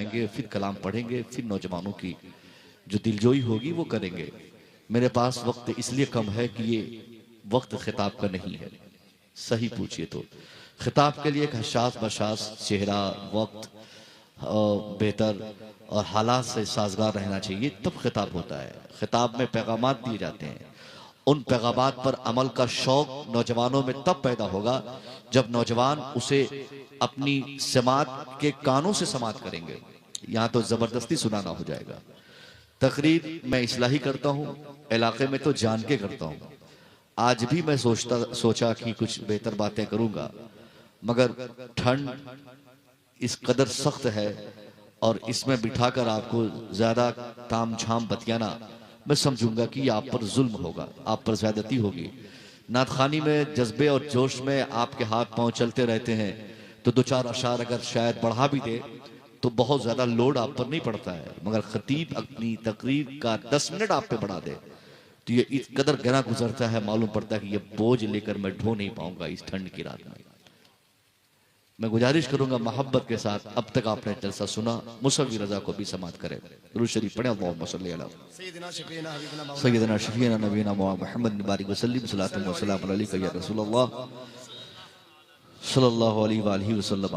आएंगे, फिर कलाम पढ़ेंगे, फिर नौजवानों की जो दिलजोई होगी वो करेंगे। मेरे पास वक्त इसलिए कम है कि ये वक्त खिताब का नहीं है। सही पूछिए तो खिताब के लिए एक हसास बशास चेहरा, वक्त बेहतर और हालात से साजगार रहना चाहिए, तब खिताब होता है। खिताब में पैगामात दिए जाते हैं, उन पैगामात पर अमल का शौक नौजवानों में तब पैदा होगा जब नौजवान उसे अपनी समात के कानों से समात करेंगे। यहाँ तो जबरदस्ती सुनाना हो जाएगा। तकरीर मैं इस्लाही करता हूँ, इलाके में तो जान के करता हूँ। आज भी मैं सोचा कि कुछ बेहतर बातें करूंगा, मगर ठंड इस कदर सख्त है और इसमें बिठाकर आपको ज्यादा ताम झाम बतियाना, मैं समझूंगा कि ये आप पर जुल्म होगा, आप पर ज्यादती होगी। नातखानी में जज्बे और जोश में आपके हाथ पांव चलते रहते हैं, तो दो चार अशार अगर शायद बढ़ा भी दे तो बहुत ज्यादा लोड आप पर नहीं पड़ता है। मगर खतीब अपनी तकरीर का 10 मिनट आप पे बढ़ा दे तो ये इस कदर गहरा गुजरता है, मालूम पड़ता है कि ये बोझ लेकर मैं ढो नहीं पाऊंगा इस ठंड की रात में। मैं गुजारिश करूंगा मोहब्बत के साथ, अब तक आपने जलसा सुना, मुसव्वी रजा को भी समात करें। दुरूद शरीफ पढ़ें। अल्लाहुम्मा सल्ली अला सय्यिदना शफीना नबीना मुहम्मद बारिक वसल्लिम सल्लल्लाहु अलैहि या रसूलल्लाह सल्लल्लाहु अलैहि वसल्लम।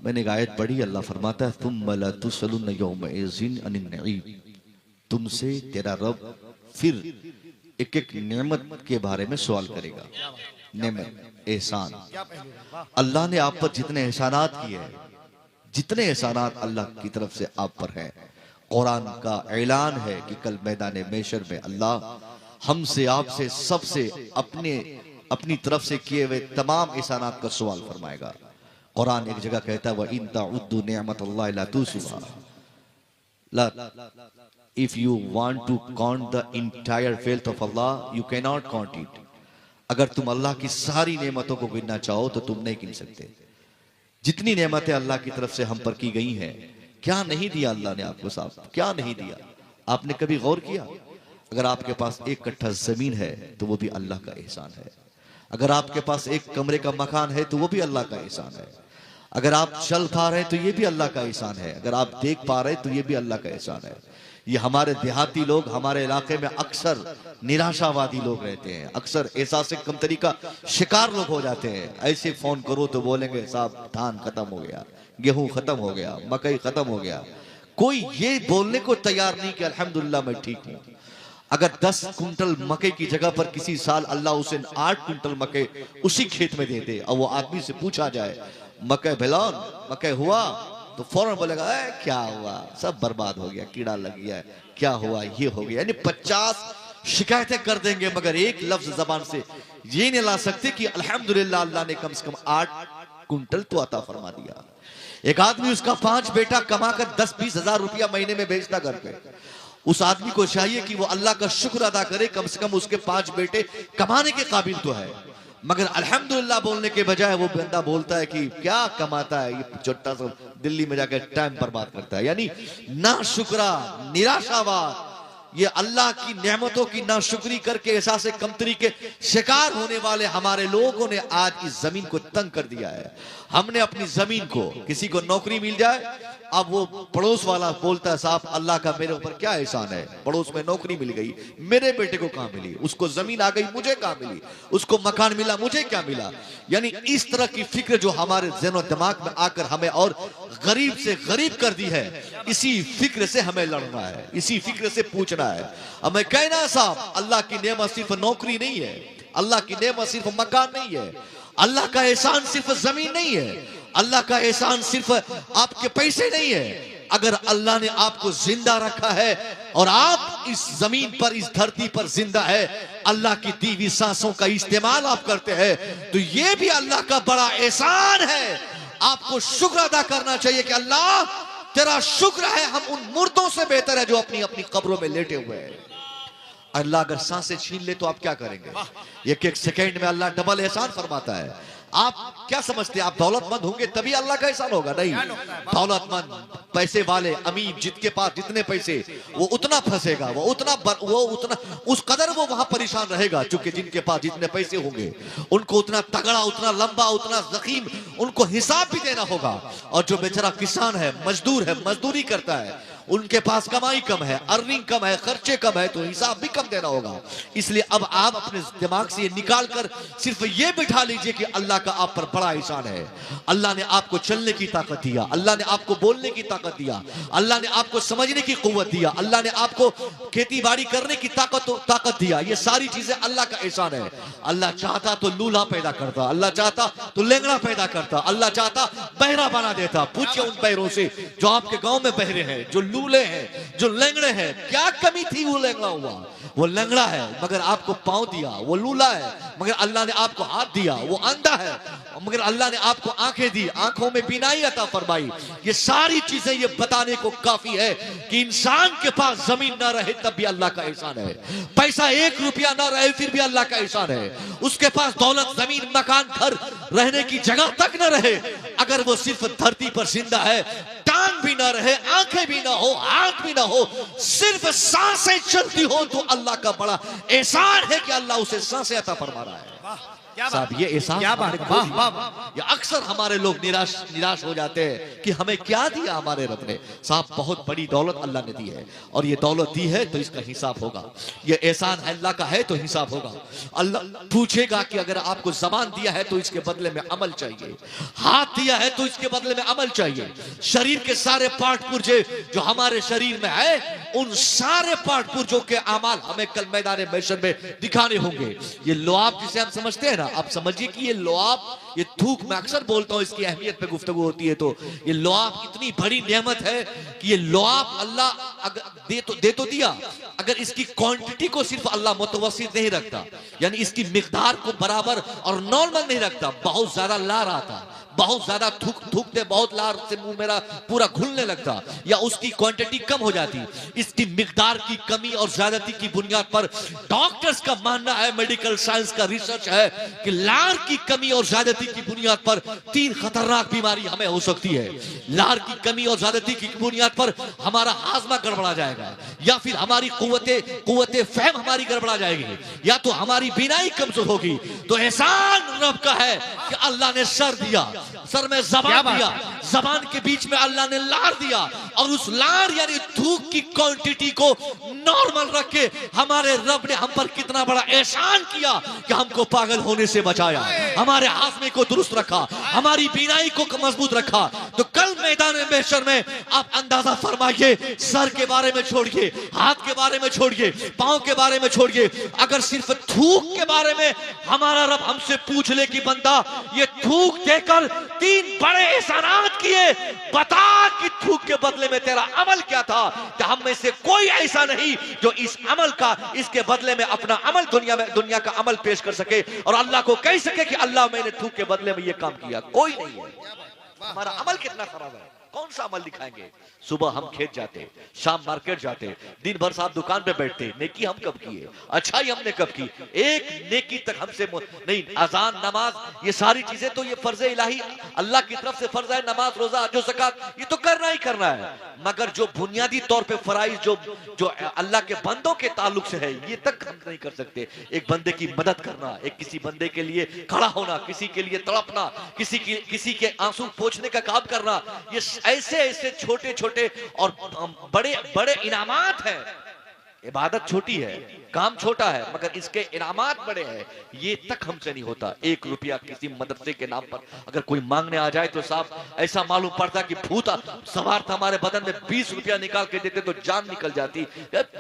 मैंने एक आयत पढ़ी, अल्लाह फरमाता है तुम ला तुसलुन यौम इज़िन अनिन नईम, तुमसे तेरा रब फिर एक एक नेमत के बारे में सवाल करेगा। नेमत, एहसान, अल्लाह ने आप पर जितने एहसानात किए हैं, जितने एहसानात अल्लाह की तरफ से आप पर हैं, कुरान का ऐलान है कि कल मैदान महशर में अल्लाह हमसे आपसे सबसे अपनी तरफ से किए हुए तमाम एहसानात का सवाल फरमाएगा। कुरान एक जगह कहता है व इन तउद्दु निअमतल्लाहि ला तुहसूहा, if you want to count the entire wealth of Allah you can not count it. अगर तुम अल्लाह की सारी नेमतों को गिनना चाहो तो तुम नहीं गिन सकते। जितनी नेमतें अल्लाह की तरफ से हम पर की गई हैं, क्या नहीं दिया अल्लाह ने आपको साहब, क्या नहीं दिया। आपने कभी गौर किया? अगर आपके पास 1 कट्ठा जमीन है तो वो भी अल्लाह का एहसान है। अगर आपके पास 1 कमरे का मकान है तो वो भी अल्लाह का एहसान है। अगर आप चल पा रहे हैं तो ये भी अल्लाह का एहसान है। अगर आप देख पा रहे हैं तो ये भी अल्लाह का एहसान है। ये हमारे देहाती लोग, हमारे इलाके में अक्सर निराशावादी लोग रहते हैं, अक्सर एहसास कमतरी का शिकार लोग हो जाते हैं। ऐसे फोन करो तो बोलेंगे साहब धान खत्म हो गया, गेहूं खत्म हो गया, मकई खत्म हो गया। कोई ये बोलने को तैयार नहीं कि अल्हम्दुलिल्लाह मैं ठीक हूं। अगर 10 कुंटल मकई की जगह पर किसी साल अल्लाह उसे 8 कुंटल मकई उसी खेत में दे दे और वो आदमी से पूछा जाए मकई भिलौन, मकई हुआ, तो फौरन बोलेगा क्या हुआ, सब बर्बाद हो गया, कीड़ा लग गया, क्या हुआ, ये हो गया। यानी 50 शिकायतें कर देंगे मगर एक लफ्ज जबान से ये नहीं ला सकते कि अल्हम्दुलिल्लाह अल्लाह ने कम से कम 8 कुंटल तो अता फरमा दिया। एक आदमी उसका 5 बेटा कमाकर 10-20 हजार रुपया महीने में भेजता घर पे, उस आदमी को चाहिए कि वो अल्लाह का शुक्र अदा करे, कम से कम उसके 5 बेटे कमाने के काबिल तो है। मगर अल्हम्दुलिल्लाह बोलने के बजाय वो बंदा बोलता है कि क्या कमाता है, ये छोटा सा दिल्ली में जाकर टाइम बर्बाद करता है। यानी ना शुक्रा, निराशावाद, ये अल्लाह की नेमतों की नाशुक्री करके एहसास कमतरी के शिकार होने वाले हमारे लोगों ने आज इस जमीन को तंग कर दिया है। हमने अपनी जमीन को, किसी को नौकरी मिल जाए, अब वो पड़ोस वाला बोलता है साहब अल्लाह का मेरे ऊपर क्या एहसान है, पड़ोस में नौकरी मिल गई, मेरे बेटे को कहां मिली, उसको जमीन आ गई, मुझे कहां मिली, उसको मकान मिला, मुझे क्या मिला। यानी इस तरह की फिक्र जो हमारे ज़हन और दिमाग में आकर हमें और गरीब से गरीब कर दी है, इसी फिक्र से हमें लड़ना है, इसी फिक्र से पूछना है। हमें कहना है साहब अल्लाह की नेमत सिर्फ नौकरी नहीं है, अल्लाह की नेमत सिर्फ मकान नहीं है, अल्लाह का एहसान सिर्फ जमीन नहीं है, अल्लाह का एहसान सिर्फ आपके पैसे नहीं है। अगर अल्लाह ने आपको जिंदा रखा है और आप इस जमीन पर, इस धरती पर जिंदा है, अल्लाह की दी हुई सांसों का इस्तेमाल आप करते हैं, तो ये भी अल्लाह का बड़ा एहसान है। आपको शुक्र अदा करना चाहिए कि अल्लाह तेरा शुक्र है हम उन मुर्दों से बेहतर है जो अपनी अपनी कब्रों में लेटे हुए हैं। अल्लाह अगर सांसें छीन ले तो आप क्या करेंगे? एक एक सेकंड में अल्लाह डबल एहसान फरमाता है। आप क्या समझते हैं, आप दौलतमंद होंगे तभी अल्लाह का एहसान होगा? नहीं, दौलतमंद, पैसे वाले, अमीर, जिसके पास जितने पैसे, वो उतना फंसेगा, वो उतना उस कदर वो वहां परेशान रहेगा। चूंकि जिनके पास जितने पैसे होंगे उनको उतना तगड़ा, उतना लंबा, उतना जखीम उनको हिसाब भी देना होगा। और जो बेचारा किसान है, मजदूर है, मजदूरी करता है, उनके पास कमाई कम है, अर्निंग कम है, खर्चे कम है, तो हिसाब भी कम देना होगा। इसलिए अब आप अपने दिमाग से ये निकाल कर सिर्फ ये बिठा लीजिए कि अल्लाह का आप पर बड़ा एहसान है। अल्लाह ने आपको चलने की ताकत दिया, अल्लाह ने आपको बोलने की ताकत दिया, अल्लाह ने आपको समझने की कुव्वत दिया, अल्लाह ने आपको खेती बाड़ी करने की ताकत दिया। ये सारी चीजें अल्लाह का एहसान है। अल्लाह चाहता तो लूला पैदा करता, अल्लाह चाहता तो लेंगड़ा पैदा करता, अल्लाह चाहता बहरा बना देता। पूछिए उन बहरों से जो आपके गांव में बहरे हैं, जो लूले हैं, जो लेंगड़े हैं, क्या कमी थी वो लेंगड़ा हुआ? वो लंगड़ा है मगर आपको पांव दिया, वो लूला है मगर अल्लाह ने आपको हाथ दिया, वो अंधा है मगर अल्लाह ने आपको आंखें दी, आंखों में बीनाई अता फरमाई। ये सारी चीजें ये बताने को काफी है कि इंसान के पास जमीन ना रहे तब भी अल्लाह का एहसान है, पैसा 1 रुपया ना रहे फिर भी अल्लाह का एहसान है, उसके पास दौलत, जमीन, मकान, घर, रहने की जगह तक ना रहे, अगर वो सिर्फ धरती पर जिंदा है, टांग भी ना रहे, आंखें भी ना हो, हाथ भी ना हो, सिर्फ सांसें चलती हो, तो अल्लाह का बड़ा एहसान है कि अल्लाह उसे सांसें अता फरमा रहा है। साहब ये एहसान, ये अक्सर हमारे लोग निराश हो जाते हैं कि हमें क्या दिया हमारे रब ने। साहब बहुत बड़ी दौलत अल्लाह ने दी है और ये दौलत दी है तो इसका हिसाब होगा, ये एहसान अल्लाह का है तो हिसाब होगा। अल्लाह पूछेगा कि अगर आपको जबान दिया है तो इसके बदले में अमल चाहिए, हाथ दिया है तो इसके बदले में अमल चाहिए, शरीर के सारे पार्ट पुर्जे जो हमारे शरीर में है उन सारे पार्ट पुर्जों के अमाल हमें कल मैदान महशर में दिखाने होंगे। ये लुआब जिसे हम समझते हैं ना, आप समझिए कि ये लुआब, ये थूक, मैं अक्सर बोलता हूं इसकी अहमियत पे गुफ्तगू होती है, तो ये लुआब इतनी बड़ी नेमत है कि ये लुआब अल्लाह दे तो दिया, अगर इसकी क्वांटिटी को सिर्फ अल्लाह मुतवस्सित नहीं रखता, यानी इसकी मिकदार को बराबर और नॉर्मल नहीं रखता, बहुत ज्यादा लार आता, बहुत ज्यादा थूकते, बहुत लार से मुंह मेरा पूरा घुलने लगता, या उसकी क्वांटिटी कम हो जाती, इसकी मिकदार की कमी और ज्यादती की बुनियाद पर डॉक्टर्स का मानना है, मेडिकल साइंस का रिसर्च है कि लार की कमी और ज्यादती की बुनियाद पर 3 खतरनाक बीमारी हमें हो सकती है। लार की कमी और ज्यादती की बुनियाद पर हमारा हाजमा गड़बड़ा जाएगा, या फिर हमारी कुव्वते फहम हमारी गड़बड़ा जाएगी, या तो हमारी बीनाई कमजोर होगी। तो एहसान रब का है कि अल्लाह ने सर दिया, सर में जबान दिया, जबान के बीच में अल्लाह ने लार दिया, और उस लार यानी थूक की क्वांटिटी को नॉर्मल रख के हमारे रब ने हम पर कितना बड़ा एहसान किया कि हमको पागल होने से बचाया, हमारे हाजमे को दुरुस्त रखा, हमारी बीनाई को मजबूत रखा। तो कल मैदान महशर में आप अंदाजा फरमाइए, सर के बारे में छोड़िए, हाथ के बारे में छोड़िए, पांव के बारे में छोड़िए, अगर सिर्फ थूक के बारे में हमारा रब हमसे पूछ ले कि बंदा ये थूक देकर 3 बड़े एहसानात किए, बता कि थूक के बदले में तेरा अमल क्या था। तो हम में से कोई ऐसा नहीं जो इस अमल का, इसके बदले में अपना अमल दुनिया का अमल पेश कर सके और अल्लाह को कह सके कि अल्लाह मैंने थूक के बदले में ये काम किया। कोई नहीं है। हमारा अमल कितना खराब है, कौन सा अमल दिखाएंगे? सुबह हम खेत जाते, शाम मार्केट जाते, दिन भर साहब दुकान पे बैठते, नेकी हम कब किए, अच्छाई हमने कब की? एक नेकी तक हमसे नहीं। अजान, नमाज, ये सारी चीजें तो ये फर्ज इलाही अल्लाह की तरफ से फर्ज है, नमाज, रोजा, हज, ज़कात, ये तो करना ही करना है, मगर जो बुनियादी तौर पे फराइज जो अल्लाह के बंदों के ताल्लुक से है, ये तक हम नहीं कर सकते। एक बंदे की मदद करना, एक किसी बंदे के लिए खड़ा होना, किसी के लिए तड़पना, किसी के आंसू पोंछने का काम करना, ये ऐसे छोटे छोटे और बड़े इनामात हैं। इबादत छोटी है, काम छोटा है, मगर इसके इनामात बड़े हैं। ये तक हमसे नहीं होता। 1 रुपया किसी मदरसे के नाम पर अगर कोई मांगने आ जाए तो साहब ऐसा मालूम पड़ता कि भूत सवार था हमारे बदन में, 20 रुपया निकाल के देते तो जान निकल जाती।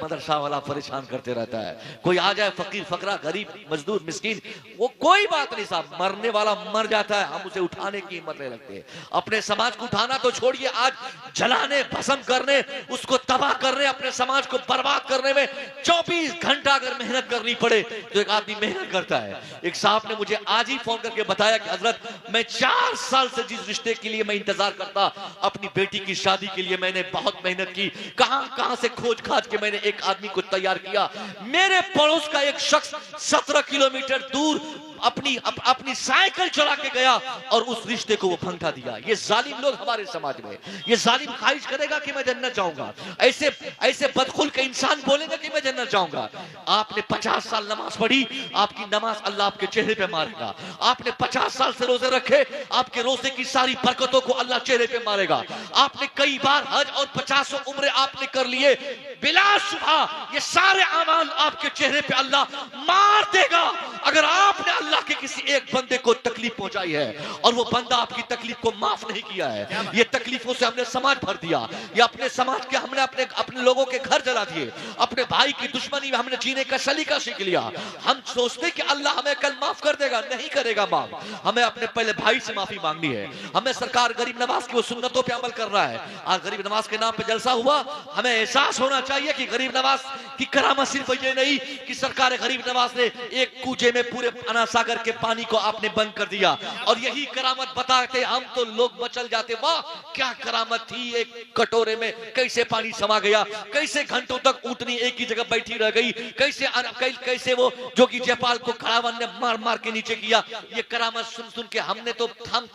मदरसा वाला परेशान करते रहता है। कोई आ जाए फकीर फकरा, गरीब, मजदूर, मिस्कीन, वो कोई बात नहीं साहब, मरने वाला मर जाता है, हम उसे उठाने की हिम्मत नहीं रखते। अपने समाज को उठाना तो छोड़िए, आज जलाने, भस्म करने, उसको तबाह करने, अपने समाज को बर्बाद करने में 24 घंटा अगर मेहनत करनी पड़े तो एक आदमी मेहनत करता है। एक साहब ने मुझे आज ही फोन करके बताया कि हजरत, मैं 4 साल से जिस रिश्ते के लिए मैं इंतजार करता, अपनी बेटी की शादी के लिए मैंने बहुत मेहनत की, कहां से खोज खाज के मैंने एक आदमी को तैयार किया। मेरे पड़ोस का एक शख्स 17 किलोमीटर दूर अपनी साइकिल चला के गया और उस रिश्ते को वो भंगा दिया। ये जालिम लोग हमारे समाज में, ये जालिम ख्वाहिश करेगा कि मैं जन्नत जाऊंगा, ऐसे बदखुल के इंसान बोलेगा कि मैं जन्नत जाऊंगा। आपने 50 साल नमाज पढ़ी, आपकी नमाज अल्लाह आपके चेहरे पे मारेगा। आपने 50 साल से रोजे रखे, आपके रोजे की सारी बरकतों को अल्लाह चेहरे पे मारेगा। आपने कई बार हज और 50 उम्रे आपने कर लिए, बिलाशुबा ये सारे अमाल आपके चेहरे पे अल्लाह मार देगा अगर आपने अल्लाह के किसी एक बंदे को तकलीफ पहुंचाई है और वो बंदा आपकी तकलीफ को माफ नहीं किया है। ये तकलीफों से हमने समाज भर दिया, ये अपने समाज के हमने अपने लोगों के घर जला दिए, अपने भाई की दुश्मनी में हमने जीने का सलीका सीख लिया। हम सोचते कि अल्लाह हमें कल माफ कर देगा, नहीं करेगा माफ। हमें अपने पहले भाई से माफी मांगनी है। हमें सरकार गरीब नवाज की वो सुन्नतों पे अमल कर रहा है। आज गरीब नवाज के नाम पे जलसा हुआ, हमें एहसास होना चाहिए कि गरीब नवाज की करामत सिर्फ ये नहीं कि सरकार गरीब नवाज ने एक कूजे में पूरे अना सागर के पानी को आपने बंद कर दिया और यही करामत बताते हम तो लोग मचल जाते, वाह क्या करामत थी, एक कटोरे में कैसे पानी समा गया, कैसे घंटों तक ऊँटनी एक ही जगह बैठी रह गई, कैसे वो जोगी जयपाल को खड़ावन ने मार मार के नीचे किया। ये करामत सुन सुन के हम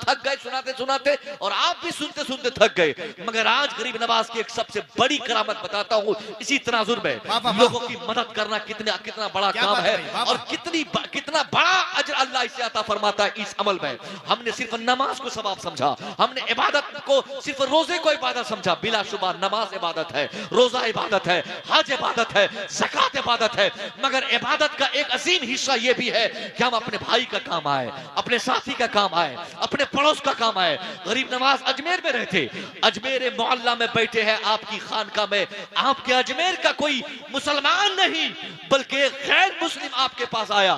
थक गए सुनाते सुनाते, और आप भी सुनते सुनते थक गए। मगर आज गरीब नवाज की एक सबसे बड़ी करामत बताता हूँ इसी तनाजुर में, लोगों की मदद करना कितना बड़ा काम है और कितना बड़ा अजर अल्लाह इसे अता फरमाता है इस अमल में। हमने सिर्फ नमाज को सवाब समझा, हमने इबादत को सिर्फ रोजे को इबादत समझा। बिलाशुबा नमाज इबादत है, रोजा इबादत है, हज इबादत है, ज़कात इबादत है। मगर इबादत का एक अजीम हिस्सा यह भी है कि हम अपने भाई का काम आए, अपने साथी का काम आए, अपने पड़ोस का काम आए। गरीब नवाज अजमेर में रहते, अजमेर मोहल्ला में बैठे हैं आपकी खानका में। आपके अजमेर का कोई मुसलमान नहीं बल्कि गैर मुस्लिम आपके पास आया,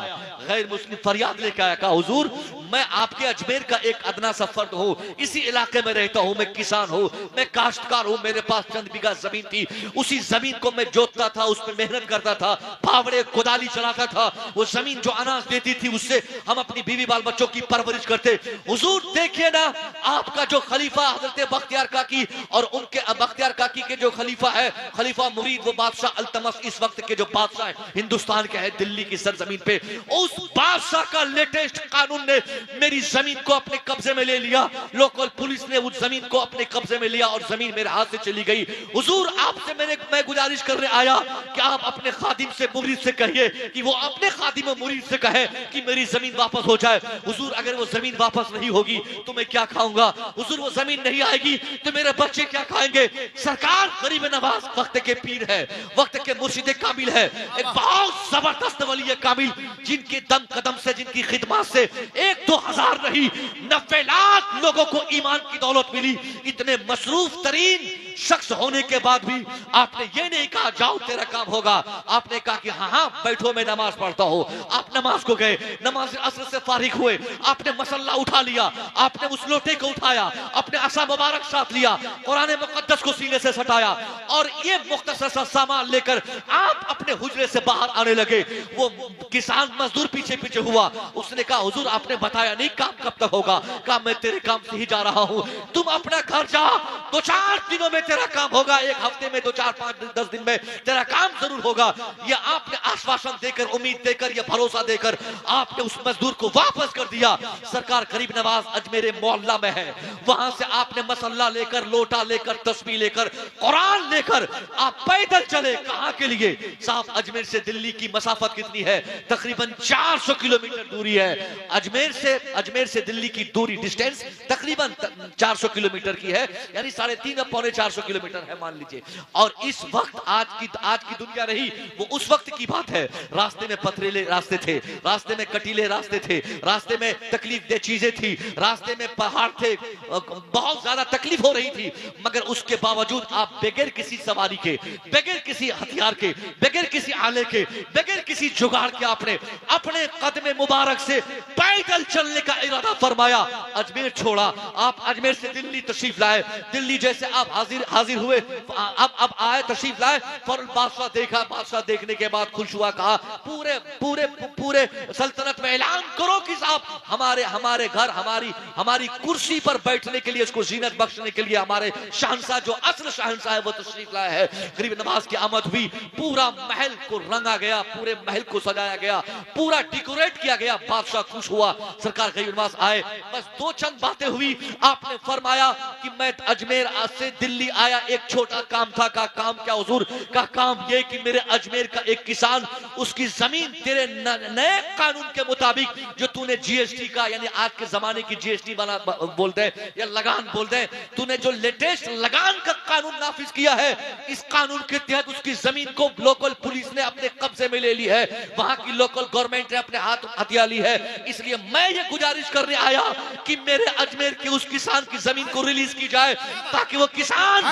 गैर मुस्लिम फरियाद लेकर आया, कहा हुजूर मैं आपके अजमेर का एक अदना सा फर्द हूँ, इसी इलाके में रहता हूँ, मैं किसान हूँ, मैं काश्तकार हूँ, मेरे पास चंद बीघा जमीन थी, उसी जमीन को मैं जोतता था, उस पर मेहनत करता था, फावड़े कुदाली चलाता था, वो जमीन जो अनाज देती थी उससे हम अपनी बीवी बाल बच्चों की परवरिश करते। हुजूर देखिए ना आपका जो खलीफा हजरत बख्तियार काकी और उनके बख्तियार काकी के जो खलीफा है, खलीफा मुरीद, वो बादशाह अल्तमस इस वक्त के जो बादशाह हिंदुस्तान के है दिल्ली की सरजमीन पे, उस बादशाह का लेटेस्ट कानून ने मेरी जमीन को अपने कब्जे में ले लिया। लोकल पुलिस ने उस जमीन को अपने कब्जे में लिया और जमीन मेरे हाथ से चली गई। हुजूर आपसे मैं गुजारिश करने आया कि आप अपने खादिम से मुरीद से कहिए कि वो अपने खादिम मुरीद से कहे कि मेरी जमीन वापस हो जाए। हुजूर अगर वो जमीन वापस नहीं होगी तो मैं क्या खाऊंगा, हुजूर वो जमीन नहीं आएगी तो मेरे बच्चे क्या खाएंगे। सरकार गरीब नवाज वक्त के पीर है, वक्त के मुर्शिद कामिल है, एक बहुत जबरदस्त वली कामिल जिनके दम कदम से, जिनकी खिदमत से 1-2 हजार नहीं 90 लाख लोगों को ईमान की दौलत मिली। इतने मसरूफ तरीन शख्स होने के बाद भी आपने ये नहीं कहा जाओ तेरा काम होगा, आपने कहा कि हाँ हाँ बैठो मैं नमाज पढ़ता हूँ। आप नमाज को गए, नमाज असर से फारिग हुए, आपने मसल्ला उठा लिया, आपने उस लोटे को उठाया, अपने असा मुबारक साथ लिया, कुरान मुकद्दस को सीने से सटाया और ये मुख्तसर सा सामान लेकर आप अपने हुजरे से बाहर आने लगे। वो किसान मजदूर पीछे पीछे हुआ, उसने कहा हुजूर आपने बताया नहीं काम कब तक होगा। कहा मैं तेरे काम से ही जा रहा हूँ, तुम अपना घर जा, 2-4 दिनों में तेरा काम होगा, 1 हफ्ते में 2-4-5-10 दिन में तेरा काम जरूर होगा। ये आपने आश्वासन देकर, उम्मीद देकर, ये भरोसा देकर आपने उस मजदूर को वापस कर दिया। सरकार गरीब नवाज अजमेर मोहल्ला में है, वहां से आपने मसल्ला लेकर, लोटा लेकर, तस्बीह लेकर, कुरान लेकर आप पैदल चले। कहां के लिए साहब? अजमेर से दिल्ली की मसाफत कितनी है? तकरीबन 400 किलोमीटर दूरी है। अजमेर से दिल्ली की दूरी डिस्टेंस तकरीबन 400 किलोमीटर की है, यानी 3.5 या 450 किलोमीटर है मान लीजिए। और इस वक्त आज की दुनिया रही, वो उस वक्त की बात है। रास्ते में पथरीले रास्ते थे, रास्ते में कटीले रास्ते थे, रास्ते में तकलीफ दे चीजें थी, रास्ते में पहाड़ थे, बहुत ज्यादा तकलीफ हो रही थी। मगर उसके बावजूद आप बगैर किसी सवारी के, बगैर किसी हथियार के, बगैर किसी आले के, बगैर किसी जुगाड़ के आपने अपने कदम मुबारक से पैदल चलने का इरादा फरमाया। अजमेर छोड़ा, आप अजमेर से दिल्ली तशरीफ लाए। दिल्ली जैसे आप हाजिर हाजिर हुए, अब आए, तशरीफ लाए, फौरन बादशाह देखा, बादशाह देखने के बाद खुश हुआ, कहा पूरे पूरे पूरे सल्तनत में ऐलान करो कि साहब हमारे घर हमारी कुर्सी पर बैठने के लिए, इसको जीनत बख्शने के लिए हमारे शहंशाह जो असल शहंशाह है वो तशरीफ लाए है। गरीब नवाज की आमद हुई, पूरा महल को रंगा गया, पूरे महल को सजाया गया, पूरा डेकोरेट किया गया, बादशाह खुश हुआ। सरकार गरीब नवाज आए, बस दो चंद बातें हुई। आपने फरमाया कि मैं अजमेर से दिल्ली आया, एक छोटा काम था। का काम क्या हुजूर? का काम ये कि मेरे अजमेर का एक किसान, उसकी जमीन तेरे नए कानून के मुताबिक जो तूने जीएसटी का, यानी आज के जमाने की जीएसटी बना बोलते हैं या लगान बोलते हैं, तूने जो लेटेस्ट लगान का कानून नाफिज किया है, इस कानून के तहत उसकी जमीन को लोकल पुलिस ने अपने कब्जे में ले ली है, वहां की लोकल गवर्नमेंट ने अपने हाथ हथिया ली है। इसलिए मैं ये गुजारिश करने आया कि मेरे अजमेर के उस किसान की जमीन को रिलीज की जाए, ताकि वो किसान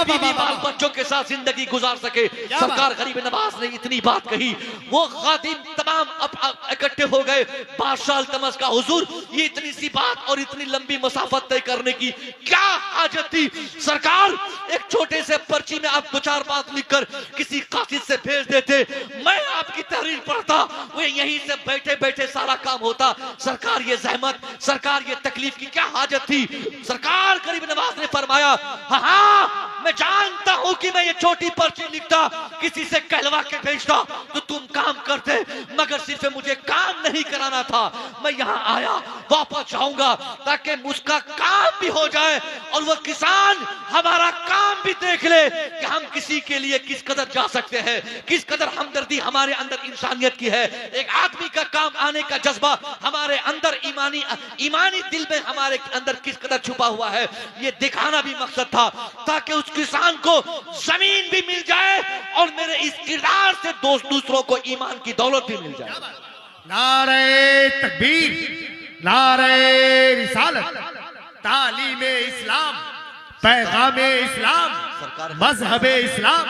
बीवी बाल बच्चों के साथ जिंदगी गुजार सके। सरकार गरीब नवाज ने इतनी बात कही, वो खादिम तमाम इकट्ठे हो गए। बादशाह तमस का हुजूर, ये इतनी सी बात और इतनी लंबी मसाफत तय करने की क्या हाजत थी? सरकार, एक छोटे से पर्ची में आप दो चार बात लिखकर किसी कासिद से भेज देते, मैं आपकी तहरीर पढ़ता, वो यहीं से बैठे बैठे सारा काम होता। सरकार ये जहमत, सरकार ये तकलीफ की क्या हाजत थी? सरकार गरीब नवाज ने फरमाया, हाँ मैं जानता हूं कि मैं ये छोटी पर्ची लिखता, किसी से कहलवा के भेजता तो तुम काम करते, मगर सिर्फ मुझे काम नहीं कराना था। मैं यहाँ आया, वापस जाऊंगा ताकि उसका काम भी हो जाए और वो किसान हमारा काम भी देख ले कि हम किसी के लिए किस कदर जा सकते हैं, किस कदर हमदर्दी हमारे अंदर इंसानियत की है। एक आदमी का काम आने का जज्बा हमारे अंदर ईमानी दिल में हमारे अंदर किस कदर छुपा हुआ है, ये दिखाना भी मकसद था, ताकि उस किसान को जमीन भी मिल जाए और मेरे इस किरदार से दूसरों को ईमान की दौलत भी मिल जाए। नारे तकबीर, नारे रिसालत, तालीमे इस्लाम, पैगामे इस्लाम, मजहबे इस्लाम।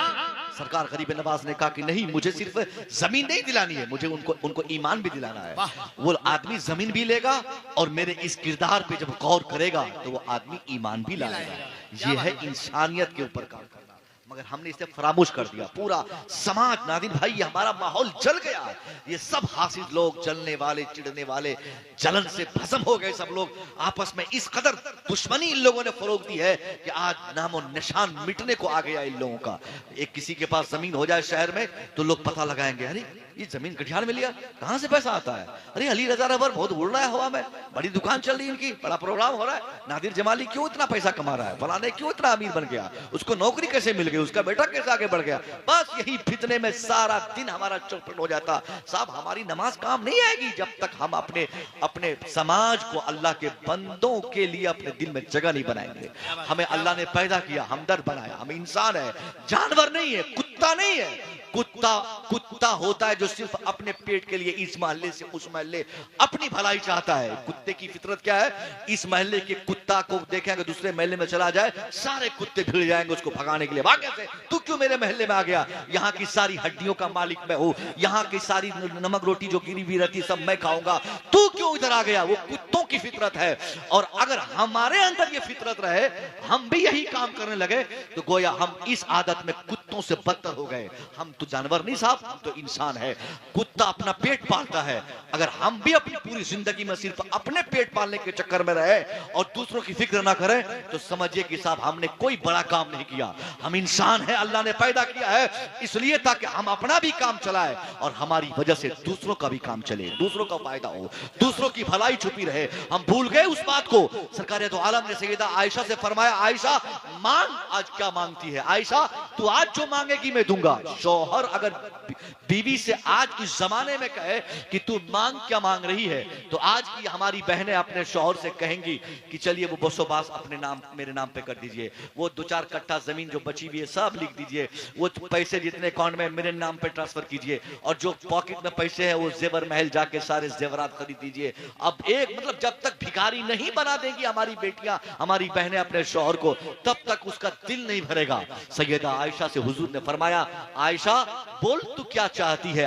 सरकार गरीब नवाज ने कहा कि नहीं, मुझे सिर्फ जमीन नहीं दिलानी है, मुझे उनको ईमान भी दिलाना है। वो आदमी जमीन भी लेगा और मेरे इस किरदार पे जब गौर करेगा तो वो आदमी ईमान भी लाएगा। ये है इंसानियत के ऊपर काम करना, मगर हमने इसे फरामोश कर दिया। पूरा समाज, नादिन भाई, ये हमारा माहौल जल गया। ये सब हासिद लोग, जलने वाले, चिढ़ने वाले, जलन से भस्म हो गए सब लोग। आपस में इस कदर दुश्मनी इन लोगों ने फरोग दी है कि आज नामो निशान मिटने को आ गया इन लोगों का। एक किसी के पास जमीन हो जाए शहर में तो लोग पता लगाएंगे, अरे ये जमीन गठियाल में लिया, कहां से पैसा आता है? अरे अली रजा रबर बहुत उड़ रहा है हवा में, बड़ी दुकान चल रही है इनकी, बड़ा प्रोग्राम हो रहा है, नादिर जमाली क्यों इतना पैसा कमा रहा है, फलाने क्यों इतना अमीर बन गया, उसको नौकरी कैसे मिल गई, उसका बेटा कैसे आगे बढ़ गया। बस यही फितने में सारा दिन हमारा चौपट हो जाता। साहब, हमारी नमाज काम नहीं आएगी जब तक हम अपने समाज को अल्लाह के बंदों के लिए अपने दिल में जगह नहीं बनाएंगे। हमें अल्लाह ने पैदा किया, हमदर्द बनाया, हम इंसान है, जानवर नहीं है, कुत्ता नहीं है। कुत्ता होता है जो सिर्फ अपने पेट के लिए इस मोहल्ले से उस मोहल्ले अपनी भलाई चाहता है। कुत्ते की फितरत क्या है? इस मोहल्ले के कुत्ता को देखेंगे दूसरे मोहल्ले में चला जाए, सारे कुत्ते भिड़ जाएंगे उसको भगाने के लिए। भाग कैसे, तू क्यों मेरे मोहल्ले में आ गया? यहाँ की सारी हड्डियों का मालिक मैं हूँ, यहाँ की सारी नमक रोटी जो गिरी हुई रहती सब मैं खाऊंगा, तू क्यों इधर आ गया? वो कुत्तों की फितरत है। और अगर हमारे अंदर ये फितरत रहे, हम भी यही काम करने लगे, तो गोया हम इस आदत में कुत्तों से बदतर हो गए। हम तो जानवर नहीं साहब, हम तो इंसान है। कुत्ता अपना पेट पालता है, अगर हम भी अपनी पूरी जिंदगी में सिर्फ अपने पेट पालने के चक्कर में रहे और दूसरों की फिक्र ना करें, तो समझिए कि साहब हमने कोई बड़ा काम नहीं किया। हम इंसान हैं, अल्लाह ने पैदा किया है इसलिए ताकि हम अपना भी काम चलाए और हमारी वजह से दूसरों का भी काम चले, दूसरों का फायदा हो, दूसरों की भलाई छुपी रहे। हम भूल गए उस बात को। सरकार तो आलम ने सैयदा आयशा से फरमाया, आयशा मांग, आज क्या मांगती है? आयशा तू आज जो मांगेगी मैं दूंगा। शौहर अगर बीवी से आज इस जमाने में कहे कि तू मांग क्या मांग रही है, तो आज की हमारी बहनें अपने शौहर से कहेंगी कि चलिए वो बसोबास अपने नाम मेरे नाम पे कर दीजिए, वो 2-4 कट्ठा जमीन जो बची हुई है सब लिख दीजिए, वो पैसे जितने अकाउंट में मेरे नाम पे ट्रांसफर कीजिए, और जो पॉकेट में पैसे हैं वो जेवर महल जाके सारे जेवरात खरीद दीजिए। अब एक मतलब जब तक भिखारी नहीं बना देंगी हमारी बेटियां, हमारी बहनें अपने शौहर को, तब तक उसका दिल नहीं भरेगा। सैयदा आयशा से हुजूर ने फरमाया, आयशा बोल तू क्या चाहती है?